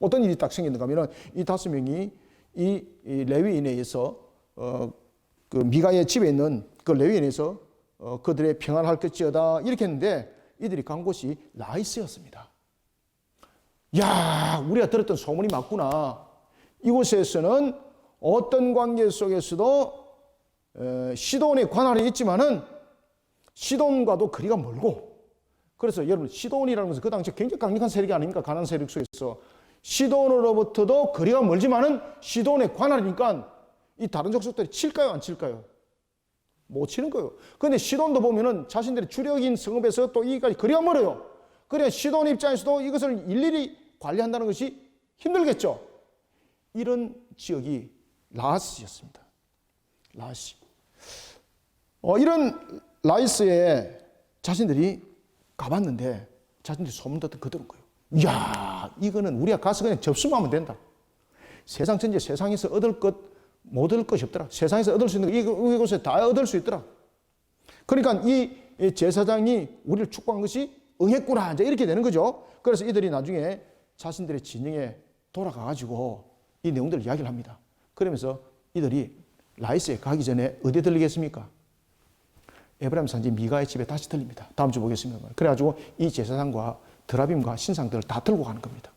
어떤 일이 딱 생기는가 하면 이 5명이 이 레위인에 의해서 그 미가의 집에 있는 그 레위인에 의해서 그들의 평안할 것이다 이렇게 했는데 이들이 간 곳이 라이스였습니다. 야, 우리가 들었던 소문이 맞구나. 이곳에서는 어떤 관계 속에서도 시돈의 관할이 있지만은 시돈과도 거리가 멀고, 그래서 여러분 시돈이라는 것은 그 당시에 굉장히 강력한 세력이 아닙니까? 가나안 세력 속에서 시돈으로부터도 거리가 멀지만은 시돈의 관할이니까 이 다른 족속들이 칠까요, 안 칠까요? 못 치는 거예요. 그런데 시돈도 보면은 자신들의 주력인 성읍에서 또 여기까지 거리가 멀어요. 그래 시돈 입장에서도 이것을 일일이 관리한다는 것이 힘들겠죠. 이런 지역이 라하스였습니다. 라하스. 이런 라이스에 자신들이 가봤는데 자신들이 소문 듣던 그대로인 거예요. 이야, 이거는 우리가 가서 그냥 접수만 하면 된다. 세상 전체 세상에서 얻을 것 못 얻을 것이 없더라. 세상에서 얻을 수 있는 거 이곳에 다 얻을 수 있더라. 그러니까 이 제사장이 우리를 축복한 것이 응했구나. 이제 이렇게 되는 거죠. 그래서 이들이 나중에 자신들의 진영에 돌아가가지고 이 내용들을 이야기를 합니다. 그러면서 이들이 라이스에 가기 전에 어디에 들리겠습니까? 에브라임 산지 미가의 집에 다시 들립니다. 다음 주 보겠습니다. 그래가지고 이 제사장과 드라빔과 신상들을 다 들고 가는 겁니다.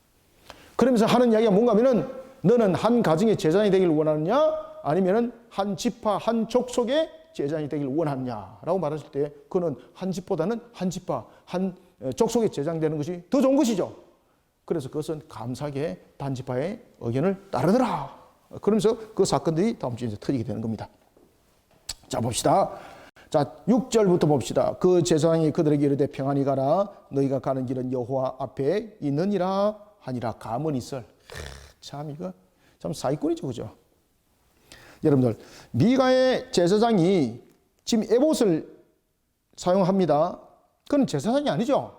그러면서 하는 이야기가 뭔가 하면은 너는 한 가정의 제사장이 되기를 원하느냐? 아니면은 한 지파, 한 족속의 제사장이 되기를 원하느냐? 라고 말했을 때 그는 한 집보다는 한 지파, 한 족속의 제사장 되는 것이 더 좋은 것이죠. 그래서 그것은 감사하게 단지파의 의견을 따르더라. 그러면서 그 사건들이 다음 주에 터지게 되는 겁니다. 자, 봅시다. 자, 6절부터 봅시다. 그 제사장이 그들에게 이르되 평안히 가라. 너희가 가는 길은 여호와 앞에 있느니라 하니라. 가문이슬. 참 이거 참 사기꾼이죠, 그죠? 여러분들, 미가의 제사장이 지금 에봇을 사용합니다. 그건 제사장이 아니죠.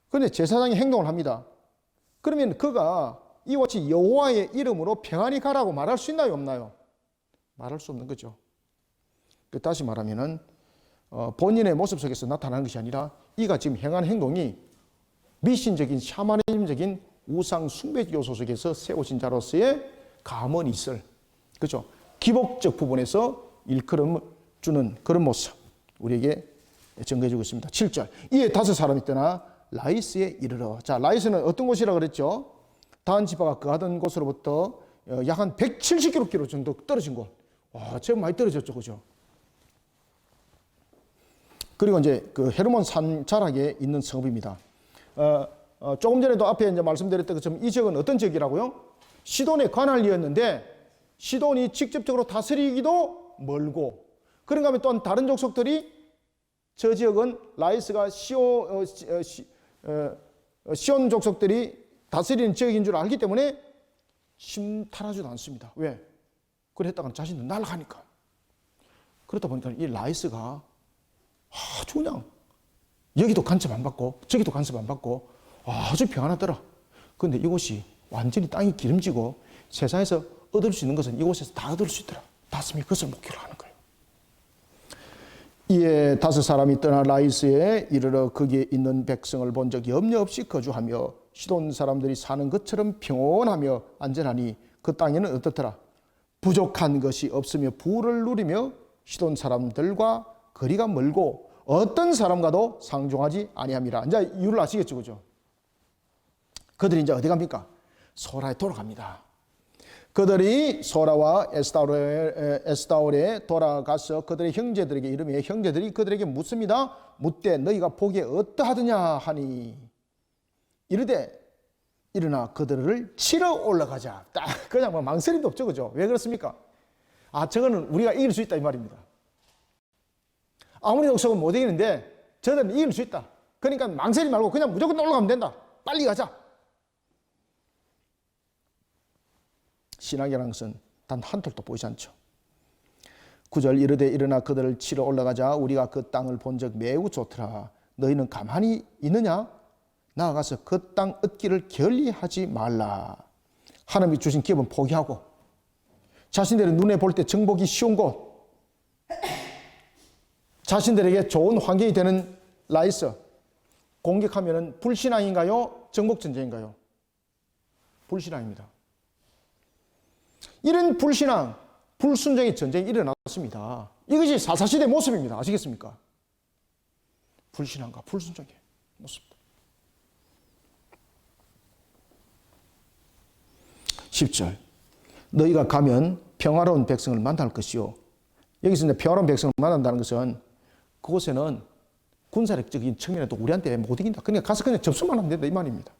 그런데 제사장이 행동을 합니다. 그러면 그가 이와 같이 여호와의 이름으로 평안히 가라고 말할 수 있나요, 없나요? 말할 수 없는 거죠. 다시 말하면은 본인의 모습 속에서 나타나는 것이 아니라 이가 지금 행한 행동이 미신적인 샤머니즘적인 우상 숭배 요소 속에서 세우신 자로서의 감언이 있을, 그죠? 기복적 부분에서 일컬음 주는 그런 모습 우리에게 전개해주고 있습니다. 7절. 이에 다섯 사람이 떠나 라이스에 이르러. 자, 라이스는 어떤 곳이라 그랬죠? 다한 지파가 거하던 곳으로부터 약 한 170km 정도 떨어진 곳. 와, 제법 많이 떨어졌죠, 그죠? 그리고 이제 그 헤르몬 산 자락에 있는 성읍입니다. 조금 전에도 앞에 이제 말씀드렸던 것처럼 이 지역은 어떤 지역이라고요? 시돈의 관할이었는데 시돈이 직접적으로 다스리기도 멀고, 그런가 하면 또한 다른 족속들이 저 지역은 라이스가 시온 족속들이 다스리는 지역인 줄 알기 때문에 침탈하지도 않습니다. 왜? 그랬다가 자신도 날아가니까. 그렇다 보니까 이 라이스가 아주 그냥 여기도 간섭 안 받고 저기도 간섭 안 받고 아주 평안하더라. 그런데 이곳이 완전히 땅이 기름지고 세상에서 얻을 수 있는 것은 이곳에서 다 얻을 수 있더라. 다스미 그것을 목표로 하는 거예요. 이에 다섯 사람이 떠나 라이스에 이르러 거기에 있는 백성을 본 적 염려 없이 거주하며 시돈 사람들이 사는 것처럼 평온하며 안전하니 그 땅에는 어떻더라? 부족한 것이 없으며 부를 누리며 시돈 사람들과 거리가 멀고 어떤 사람과도 상종하지 아니함이라. 이제 이유를 아시겠죠, 그죠? 그들이 이제 어디 갑니까? 소라에 돌아갑니다. 그들이 소라와 에스타올에 돌아가서 그들의 형제들에게 이르며 형제들이 그들에게 묻습니다. 묻되 너희가 보기에 어떠하느냐 하니 이르되 일어나 그들을 치러 올라가자. 딱 그냥 뭐 망설임도 없죠, 그죠? 왜 그렇습니까? 아, 저거는 우리가 이길 수 있다 이 말입니다. 아무리 족속은 못 이기는데 저들은 이길 수 있다. 그러니까 망설이지 말고 그냥 무조건 올라가면 된다. 빨리 가자. 신학이라는 것은 단 한 톨도 보이지 않죠. 9절 이르되 일어나 그들을 치러 올라가자. 우리가 그 땅을 본 적 매우 좋더라. 너희는 가만히 있느냐? 나아가서 그 땅 얻기를 결리하지 말라. 하나님이 주신 기업은 포기하고 자신들의 눈에 볼 때 정복이 쉬운 곳, 자신들에게 좋은 환경이 되는 라이스 공격하면 불신앙인가요? 정복전쟁인가요? 불신앙입니다. 이런 불신앙, 불순종의 전쟁이 일어났습니다. 이것이 사사시대 모습입니다. 아시겠습니까? 불신앙과 불순종의 모습. 10절 너희가 가면 평화로운 백성을 만날 것이요. 여기서 이제 평화로운 백성을 만난다는 것은 그곳에는 군사력적인 측면에도 우리한테 못 이긴다. 그러니까 가서 그냥 접수만 하면 된다 이 말입니다.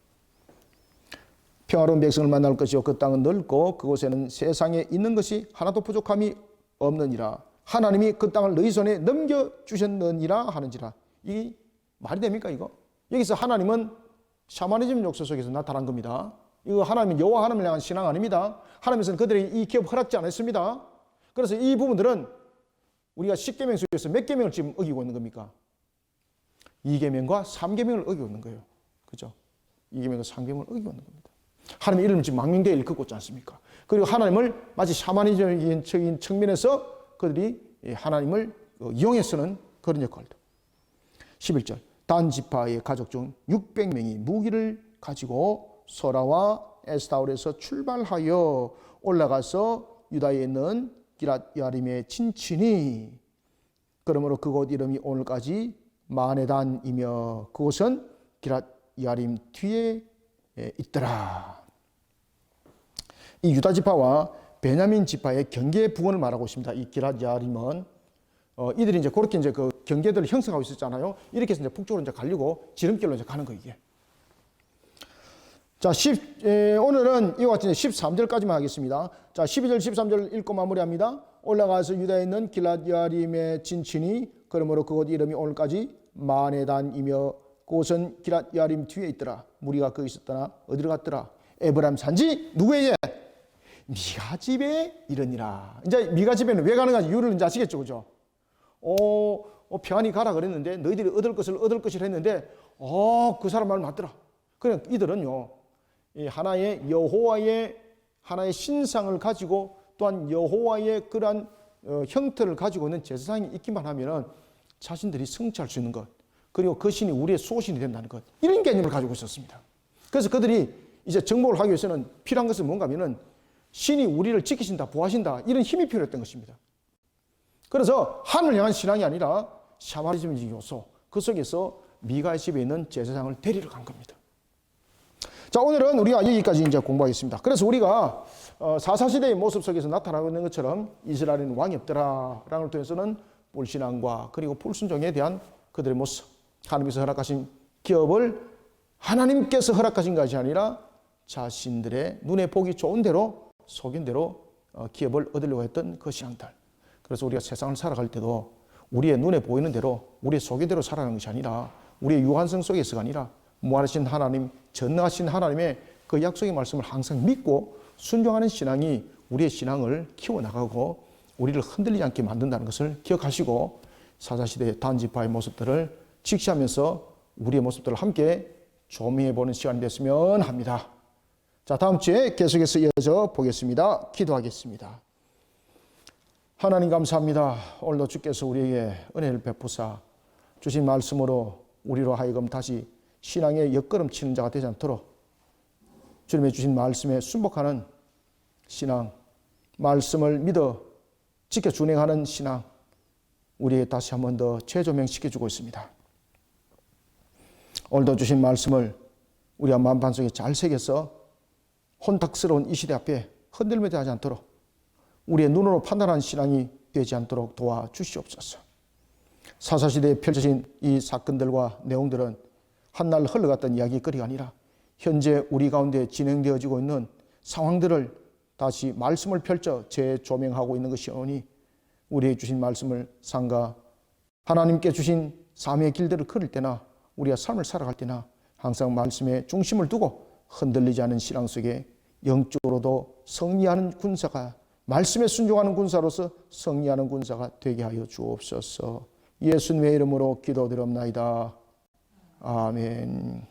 평화로운 백성을 만날 것이요 그 땅은 넓고 그곳에는 세상에 있는 것이 하나도 부족함이 없느니라. 하나님이 그 땅을 너희 손에 넘겨주셨느니라 하는지라. 이 말이 됩니까 이거? 여기서 하나님은 샤머니즘 욕설 속에서 나타난 겁니다. 이거 하나님은 여호와 하나님을 향한 신앙 아닙니다. 하나님께서는 그들에게 이 기업 허락지 않았습니다. 그래서 이 부분들은 우리가 10계명 속에서 몇 계명을 지금 어기고 있는 겁니까? 2계명과 3계명을 어기고 있는 거예요. 그죠? 2계명과 3계명을 어기고 있는 겁니다. 하나님의 이름을 지금 망명되어 일컫고 있지 않습니까? 그리고 하나님을 마치 샤머니즘적인 측면에서 그들이 하나님을 이용해 쓰는 그런 역할도. 11절 단 지파의 가족 중 600명이 무기를 가지고 소라와 에스타올에서 출발하여 올라가서 유다에 있는 기럇 야림에 친친이 그러므로 그곳 이름이 오늘까지 마네단이며 그곳은 기럇 야림 뒤에 있더라. 이 유다 지파와 베냐민 지파의 경계 부근을 말하고 있습니다. 이 기럇 야림은 이들이 이제 그렇게 이제 그 경계들을 형성하고 있었잖아요. 이렇게 해서 이제 북쪽으로 이제 가려고 지름길로 이제 가는 거 이게. 자, 오늘은 이와 같이 13절까지만 하겠습니다. 자, 12절, 13절 읽고 마무리합니다. 올라가서 유다에 있는 기럇 야림에 진친이 그러므로 그곳 이름이 오늘까지 마네단이며 그곳은 기럇 야림 뒤에 있더라. 무리가 거기 있었더나 어디로 갔더라? 에브라임 산지 누구에게? 미가 집에 이르니라. 이제 미가 집에는 왜 가는가 이유를 이제 아시겠죠, 그죠? 평안히 가라 그랬는데 너희들이 얻을 것을 했는데 그 사람 말 맞더라. 그래 이들은요 이 하나의 여호와의 하나의 신상을 가지고 또한 여호와의 그러한 형태를 가지고 있는 제사장이 있기만 하면은 자신들이 성취할 수 있는 것 그리고 그 신이 우리의 소신이 된다는 것 이런 개념을 가지고 있었습니다. 그래서 그들이 이제 정복을 하기 위해서는 필요한 것은 뭔가 하면은 신이 우리를 지키신다 보호하신다 이런 힘이 필요했던 것입니다. 그래서 하늘을 향한 신앙이 아니라 샤머니즘의 요소 그 속에서 미가의 집에 있는 제사장을 데리러 간 겁니다. 자, 오늘은 우리가 여기까지 이제 공부하겠습니다. 그래서 우리가 사사시대의 모습 속에서 나타나고 있는 것처럼 이스라엘은 왕이 없더라 라는 걸 통해서는 불신앙과 그리고 불순종에 대한 그들의 모습 하나님께서 허락하신 기업을 하나님께서 허락하신 것이 아니라 자신들의 눈에 보기 좋은 대로 속인 대로 기업을 얻으려고 했던 그 신앙들. 그래서 우리가 세상을 살아갈 때도 우리의 눈에 보이는 대로 우리의 속인 대로 살아가는 것이 아니라 우리의 유한성 속에서가 아니라 무한하신 하나님, 전능하신 하나님의 그 약속의 말씀을 항상 믿고 순종하는 신앙이 우리의 신앙을 키워나가고 우리를 흔들리지 않게 만든다는 것을 기억하시고 사사시대의 단지파의 모습들을 직시하면서 우리의 모습들을 함께 조명해보는 시간이 됐으면 합니다. 자, 다음 주에 계속해서 이어져 보겠습니다. 기도하겠습니다. 하나님 감사합니다. 오늘도 주께서 우리에게 은혜를 베푸사 주신 말씀으로 우리로 하여금 다시 신앙의 옆걸음 치는 자가 되지 않도록 주님의 주신 말씀에 순복하는 신앙, 말씀을 믿어 지켜 준행하는 신앙 우리에게 다시 한 번 더 재조명시켜주고 있습니다. 오늘도 주신 말씀을 우리가 마음판 속에 잘 새겨서 혼탁스러운 이 시대 앞에 흔들며 대하지 않도록 우리의 눈으로 판단하는 신앙이 되지 않도록 도와주시옵소서. 사사시대에 펼쳐진 이 사건들과 내용들은 한날 흘러갔던 이야기거리가 아니라 현재 우리 가운데 진행되어지고 있는 상황들을 다시 말씀을 펼쳐 재조명하고 있는 것이오니 우리에게 주신 말씀을 삼가 하나님께 주신 삶의 길들을 걸을 때나 우리가 삶을 살아갈 때나 항상 말씀에 중심을 두고 흔들리지 않은 신앙 속에 영적으로도 승리하는 군사가 말씀에 순종하는 군사로서 승리하는 군사가 되게 하여 주옵소서. 예수님의 이름으로 기도드립나이다. 아멘.